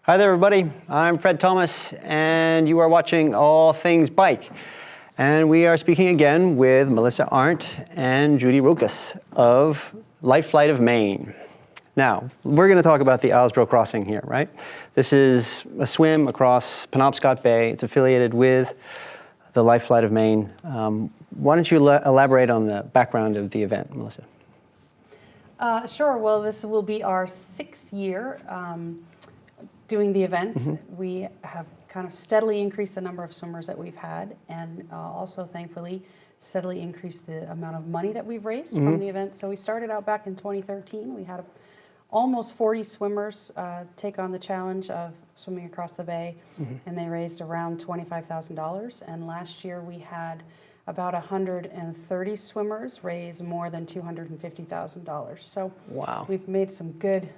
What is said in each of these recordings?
Hi there, everybody. I'm Fred Thomas, and you are watching All Things Bike. And we are speaking again with Melissa Arndt and Judy Rokous of Lifeflight of Maine. Now, we're going to talk about the Islesboro Crossing here, right? This is a swim across Penobscot Bay. It's affiliated with the Lifeflight of Maine. Why don't you elaborate on the background of the event, Melissa? Sure. Well, this will be our 6th year doing the event. We have kind of steadily increased the number of swimmers that we've had, and also thankfully steadily increased the amount of money that we've raised from the event. So we started out back in 2013. We had almost 40 swimmers take on the challenge of swimming across the bay, and they raised around $25,000. And last year we had about 130 swimmers raise more than $250,000. So wow, we've made some good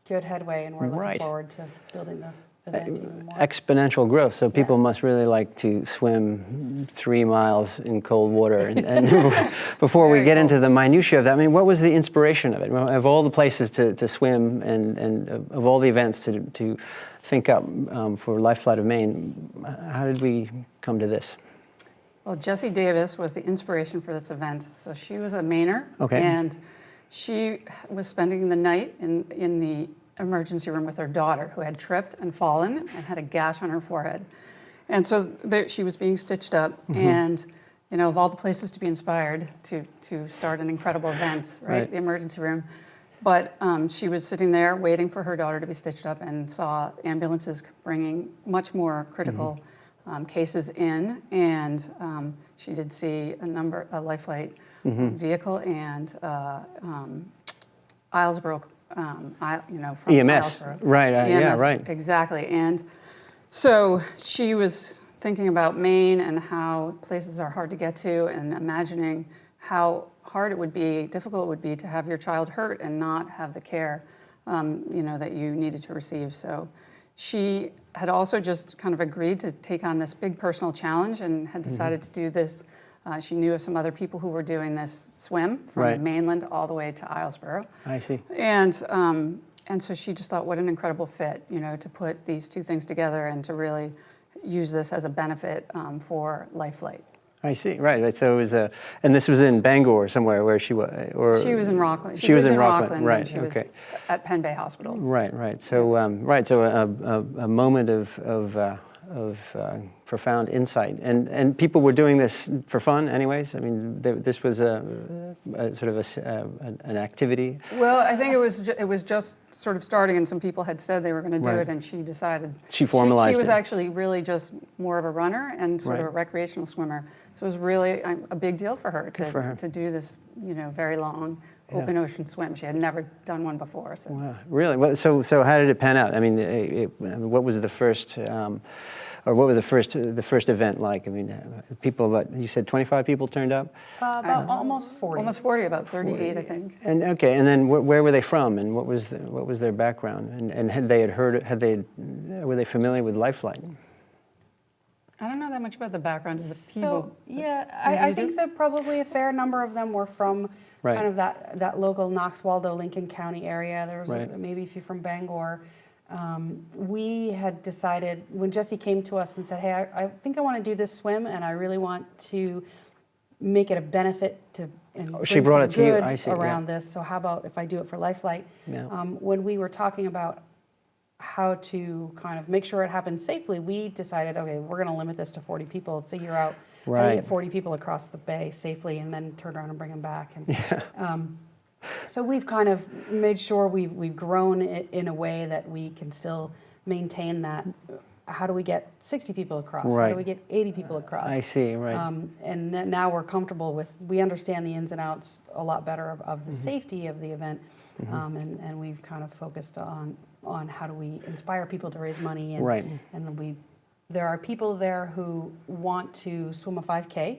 headway, and we're looking forward to building the event even more. Exponential growth. So people must really like to swim 3 miles in cold water. And before we get into the minutiae of that, I mean, what was the inspiration of it? Of all the places to swim and of all the events to think up for Lifeflight of Maine, how did we come to this? Well, Jessie Davis was the inspiration for this event. So she was a Mainer, and she was spending the night in the emergency room with her daughter, who had tripped and fallen and had a gash on her forehead. And so she was being stitched up, and you know, of all the places to be inspired to start an incredible event, right? The emergency room. But she was sitting there waiting for her daughter to be stitched up and saw ambulances bringing much more critical cases in, and she did see a Lifeflight vehicle and Islesboro, from EMS, Islesboro. right? EMS, yeah, right. Exactly. And so she was thinking about Maine and how places are hard to get to, and imagining how hard it would be, difficult it would be to have your child hurt and not have the care, that you needed to receive. So she had also just kind of agreed to take on this big personal challenge and had decided to do this. She knew of some other people who were doing this swim from the mainland all the way to Islesboro. I see. And so she just thought, what an incredible fit, to put these two things together and to really use this as a benefit for Lifeflight. I see. Right. So it was and this was in Bangor somewhere where she was, or she was in Rockland. She was in Rockland. Rockland, right. And she was at Penn Bay Hospital. Right. So So a moment of profound insight, and people were doing this for fun, anyways. I mean, this was a sort of an activity. Well, I think it was just sort of starting, and some people had said they were going to do it, and she decided. She formalized it. She was actually really just more of a runner and sort of a recreational swimmer. So it was really a big deal for her to do this, very long open ocean swim. She had never done one before. So. Wow, really? Well, so how did it pan out? I mean, what was the first? Or what was the first event like? I mean, people. You said 25 people turned up. About almost 40. Almost 40, about 38, 40. I think. And and then where were they from, and what was their background, and were they familiar with Lifeflight? I don't know that much about the background of the people. So I think that probably a fair number of them were from kind of that local Knox Waldo, Lincoln County area. There was maybe a few from Bangor. We had decided when Jessie came to us and said, hey, I think I want to do this swim, and I really want to make it a benefit to she brought it to you. I see, around this. So how about if I do it for Lifeflight? Yeah. When we were talking about how to kind of make sure it happens safely, we decided, okay, we're going to limit this to 40 people, figure out how to get 40 people across the bay safely, and then turn around and bring them back. And so we've kind of made sure we've grown it in a way that we can still maintain that. How do we get 60 people across? How do we get 80 people across? I see, right. And now we're comfortable we understand the ins and outs a lot better of the safety of the event, and we've kind of focused on how do we inspire people to raise money, and there are people there who want to swim a 5K.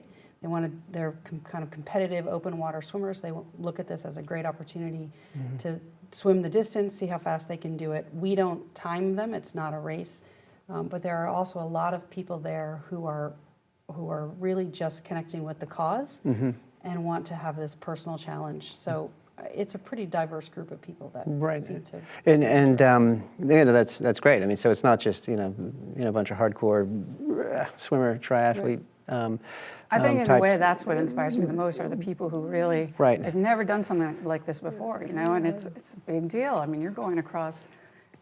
They're kind of competitive open water swimmers. They look at this as a great opportunity to swim the distance, see how fast they can do it. We don't time them, it's not a race. But there are also a lot of people there who are really just connecting with the cause and want to have this personal challenge. So it's a pretty diverse group of people that seem to. And that's great. I mean, so it's not just a bunch of hardcore swimmer, triathlete. I think in a way that's what inspires me the most are the people who really have never done something like this before, and it's a big deal. I mean, you're going across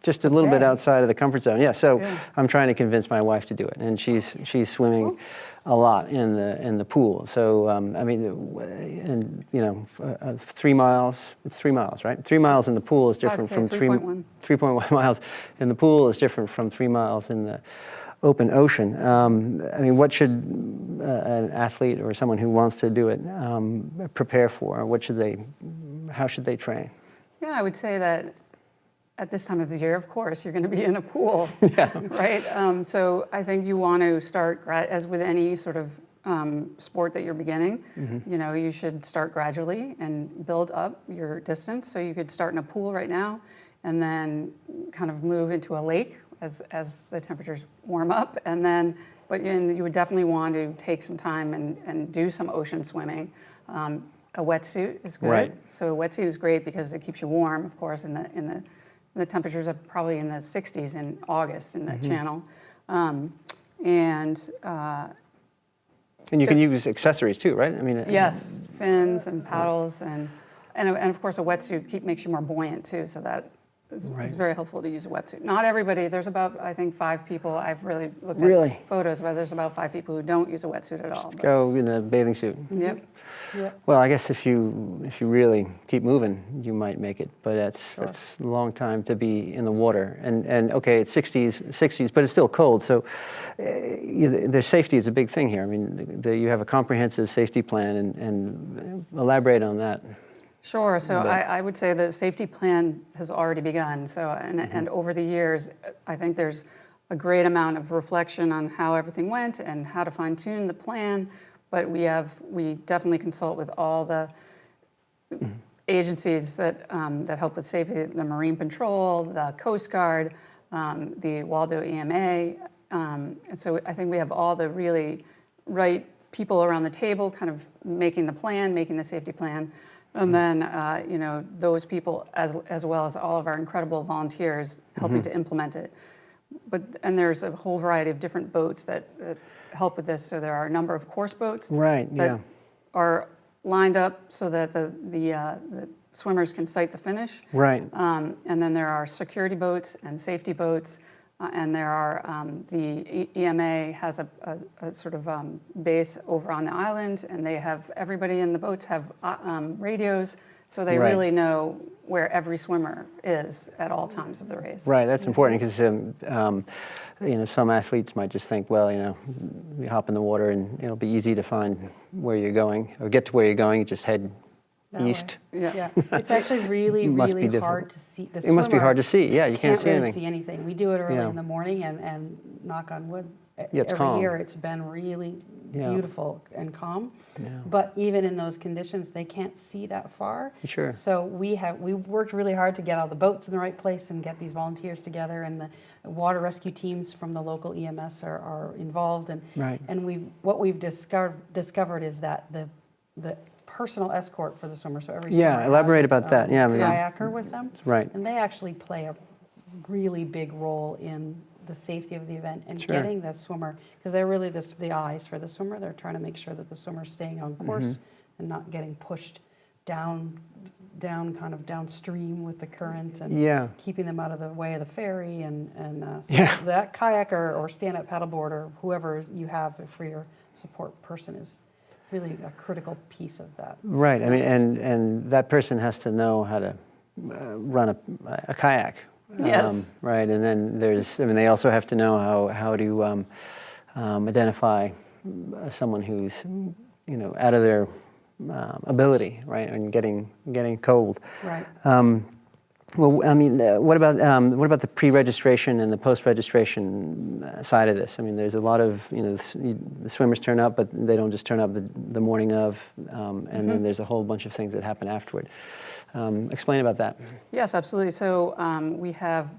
just a little bit outside of the comfort zone. Yeah, so I'm trying to convince my wife to do it, and she's swimming a lot in the pool. So I mean, and 3 miles. It's 3 miles, right? 3 miles in the pool is different from 3.1 miles in the pool is different from 3 miles in the open ocean. I mean, what should an athlete or someone who wants to do it prepare for? How should they train? Yeah, I would say that at this time of the year, of course, you're going to be in a pool, right? So I think you want to start, as with any sort of sport that you're beginning, you should start gradually and build up your distance. So you could start in a pool right now and then kind of move into a lake as the temperatures warm up, but you would definitely want to take some time and do some ocean swimming. A wetsuit is good. Right. So a wetsuit is great because it keeps you warm, of course, in the temperatures are probably in the 60s in August in the channel. And you can use accessories too, right? I mean, yes, fins and paddles and of course a wetsuit makes you more buoyant too, so that it's very helpful to use a wetsuit. Not everybody. There's about, I think, 5 people. I've really looked at photos, but there's about 5 people who don't use a wetsuit at all. Just go in a bathing suit. Yep. Well, I guess if you really keep moving, you might make it. But that's a long time to be in the water. And okay, it's 60s, but it's still cold. So their safety is a big thing here. I mean, you have a comprehensive safety plan, and elaborate on that. Sure. So I would say the safety plan has already begun. So and over the years, I think there's a great amount of reflection on how everything went and how to fine tune the plan. But we definitely consult with all the agencies that help with safety: the Marine Patrol, the Coast Guard, the Waldo EMA. And so I think we have all the really right people around the table, kind of making the plan, making the safety plan. And then, those people, as well as all of our incredible volunteers, helping to implement it. And there's a whole variety of different boats that help with this. So there are a number of course boats that are lined up so that the swimmers can sight the finish. Right. And then there are security boats and safety boats. And there are, the EMA has a sort of base over on the island, and everybody in the boats have radios, so they really know where every swimmer is at all times of the race. Right, that's important because some athletes might just think, well, you hop in the water and it'll be easy to find where you're going, or get to where you're going, you just head east. Yeah. It's actually really hard to see. The swimmer, it must be hard to see. Yeah, you can't see really anything. see anything. We do it early in the morning, and knock on wood, every year it's been really beautiful and calm. Yeah. But even in those conditions, they can't see that far. Sure. So we worked really hard to get all the boats in the right place and get these volunteers together, and the water rescue teams from the local EMS are involved. And what we've discovered is that the personal escort for the swimmer. So every swimmer elaborate about that. Kayaker with them. Right. And they actually play a really big role in the safety of the event and getting the swimmer, because they're really the eyes for the swimmer. They're trying to make sure that the swimmer's staying on course and not getting pushed down kind of downstream with the current, and keeping them out of the way of the ferry, and that kayaker or stand-up paddleboard or whoever you have for your support person is really a critical piece of that. Right. I mean, and that person has to know how to run a kayak. Yes. Right. And then they also have to know how to identify someone who's out of their ability, right, and getting cold. Right. Well, I mean, what about the pre-registration and the post-registration side of this? I mean, there's a lot of the swimmers turn up, but they don't just turn up the morning of, and then there's a whole bunch of things that happen afterward. Explain about that. Yes, absolutely. So we have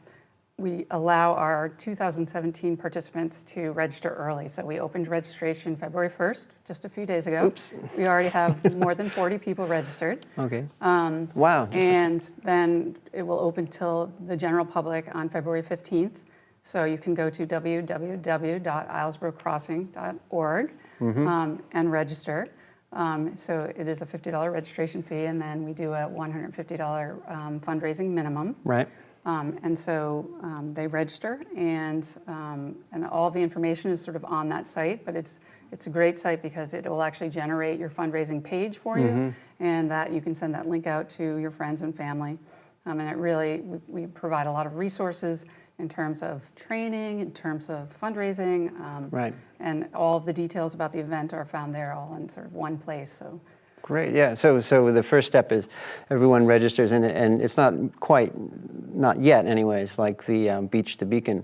we allow our 2017 participants to register early. So we opened registration February 1st, just a few days ago. Oops. We already have more than 40 people registered. Okay. Wow. And then it will open till the general public on February 15th. So you can go to www.islesborocrossing.org and register. So it is a $50 registration fee, and then we do a $150 fundraising minimum. Right. And so they register, and all of the information is sort of on that site. But it's a great site because it will actually generate your fundraising page for you, and that you can send that link out to your friends and family. And it really, we provide a lot of resources in terms of training, in terms of fundraising, right. And all of the details about the event are found there, all in sort of one place. So. Great, yeah. So the first step is everyone registers, and it's not yet, anyways, like the Beach to Beacon.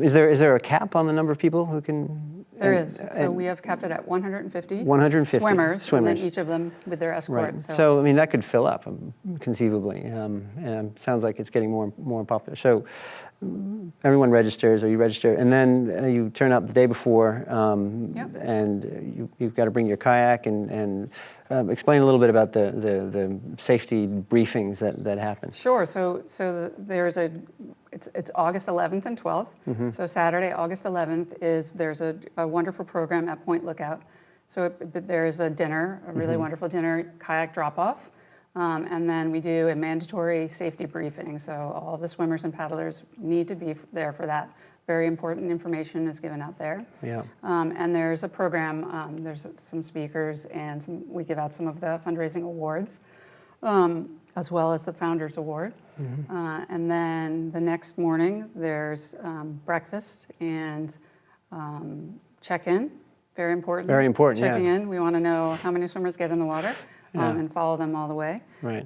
Is there a cap on the number of people who can? There is. So we have capped it at 150. 150 swimmers. And then each of them with their escort. Right. So I mean that could fill up conceivably. Sounds like it's getting more popular. So everyone registers, or you register, and then you turn up the day before, and you've got to bring your kayak and explain a little bit about the safety briefings that happen. Sure. So there's it's August 11th and 12th. So Saturday, August 11th there's a wonderful program at Point Lookout. So there's a dinner, a really wonderful dinner, kayak drop-off. And then we do a mandatory safety briefing. So all the swimmers and paddlers need to be there for that. Very important information is given out there. Yeah. And there's a program, there's some speakers, and we give out some of the fundraising awards, as well as the Founders Award. And then the next morning, there's breakfast and check-in. Very important. Very important, Checking in. We want to know how many swimmers get in the water. And follow them all the way. Right.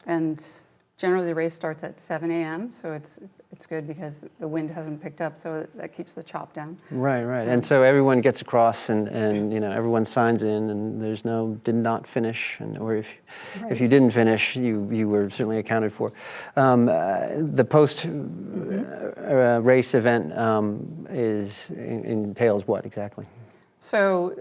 And generally the race starts at 7 a.m., so it's good because the wind hasn't picked up, so that keeps the chop down. Right. And so everyone gets across, and everyone signs in, and there's no did not finish, or if you didn't finish, you were certainly accounted for. The post race event entails what exactly? So,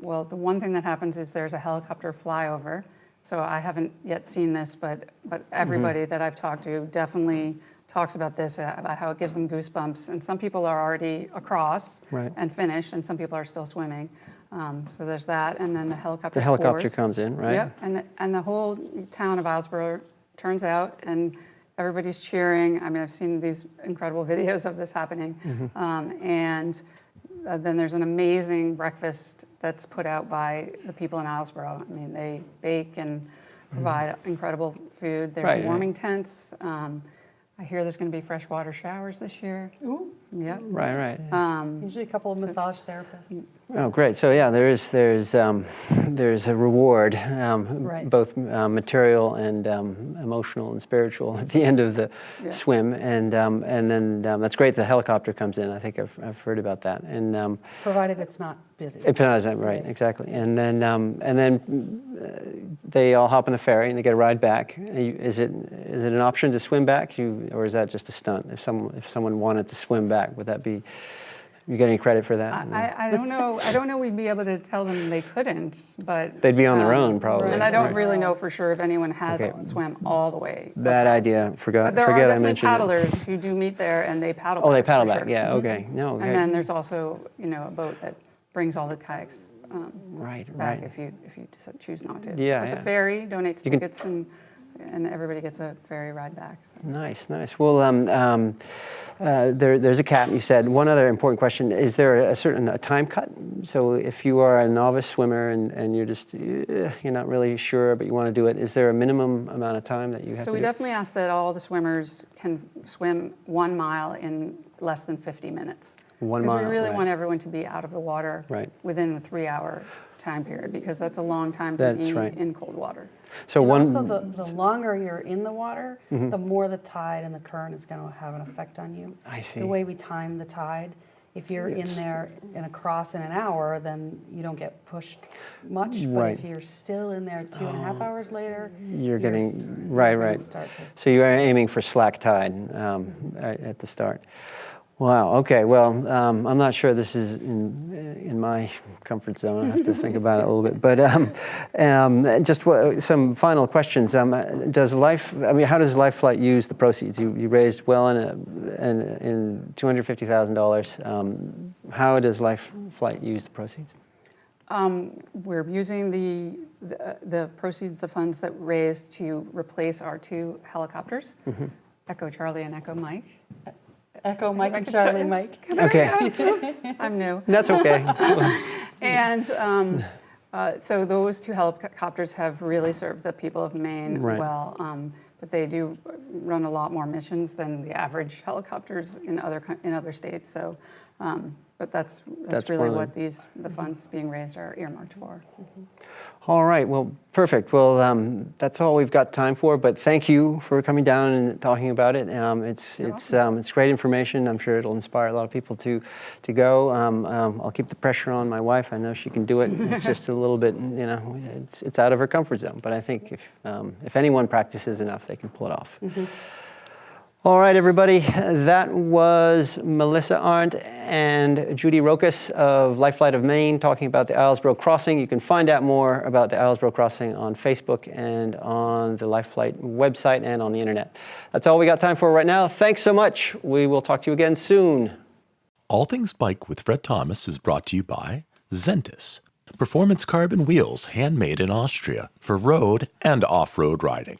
well, the one thing that happens is there's a helicopter flyover. So I haven't yet seen this, but everybody that I've talked to definitely talks about this, about how it gives them goosebumps. And some people are already across and finished, and some people are still swimming. So there's that, and then the helicopter comes in, right? Yep, and the whole town of Islesboro turns out, and everybody's cheering. I mean, I've seen these incredible videos of this happening. Then there's an amazing breakfast that's put out by the people in Islesboro. I mean, they bake and provide incredible food. There's warming tents. I hear there's going to be freshwater showers this year. Ooh. Yeah. Right. Usually a couple of massage therapists. Oh, great. So yeah, there's a reward, both material and emotional and spiritual at the end of the swim, and then that's great. The helicopter comes in. I think I've heard about that, and provided it's not busy. Right, exactly. And then they all hop on the ferry and they get a ride back. Is it an option to swim back, or is that just a stunt? If someone wanted to swim back, would that be? You get any credit for that? I don't know. I don't know we'd be able to tell them they couldn't, but they'd be on their own probably. And I don't really know for sure if anyone has swam all the way. Bad idea. Forget there are definitely paddlers who do meet there, and they paddle. Oh, they paddle back. Sure. Yeah. Okay. No. And then there's also a boat that brings all the kayaks back if you choose not to. Yeah. But the ferry donates tickets and everybody gets a ferry ride back. So. Nice. Well, there's a cap. You said. One other important question: is there a time cut? So if you are a novice swimmer and you're just you're not really sure, but you want to do it, is there a minimum amount of time that you have? So we definitely ask that all the swimmers can swim 1 mile in less than 50 minutes. 1 mile. Because we really want everyone to be out of the water within the 3-hour time period, because that's a long time to be in cold water. So also the longer you're in the water, the more the tide and the current is going to have an effect on you. I see. The way we time the tide If you're in there in a cross in an hour, then you don't get pushed much. But Right. if you're still in there 2.5 hours later, You're getting, you're right. gonna start to. So you are aiming for slack tide at the start. Wow, okay, well, I'm not sure this is in my comfort zone. I have to think about it a little bit. But just some final questions. How does Lifeflight use the proceeds? You raised well in $250,000. How does Lifeflight use the proceeds? We're using the proceeds, the funds that raised to replace our 2 helicopters, Echo Charlie and Echo Mike. Echo Mike and Charlie Mike. Okay. Oops, I'm new. That's okay. And so those 2 helicopters have really served the people of Maine well, but they do run a lot more missions than the average helicopters in other states. So, but that's really what the funds being raised are earmarked for. All right, well, perfect. Well, that's all we've got time for, but thank you for coming down and talking about it. It's great information. I'm sure it'll inspire a lot of people to go. I'll keep the pressure on my wife. I know she can do it. It's just a little bit, it's out of her comfort zone, but I think if anyone practices enough, they can pull it off. All right, everybody, that was Melissa Arndt and Judy Rokous of Lifeflight of Maine talking about the Islesboro Crossing. You can find out more about the Islesboro Crossing on Facebook and on the Lifeflight website and on the internet. That's all we got time for right now. Thanks so much. We will talk to you again soon. All Things Bike with Fred Thomas is brought to you by Zentis, performance carbon wheels handmade in Austria for road and off-road riding.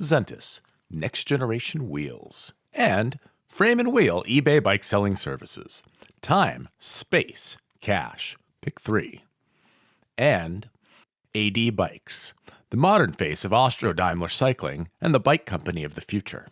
Zentis, next generation wheels. And Frame and Wheel eBay bike selling services. Time, space, cash. Pick 3. And AD Bikes, the modern face of Austro-Daimler cycling and the bike company of the future.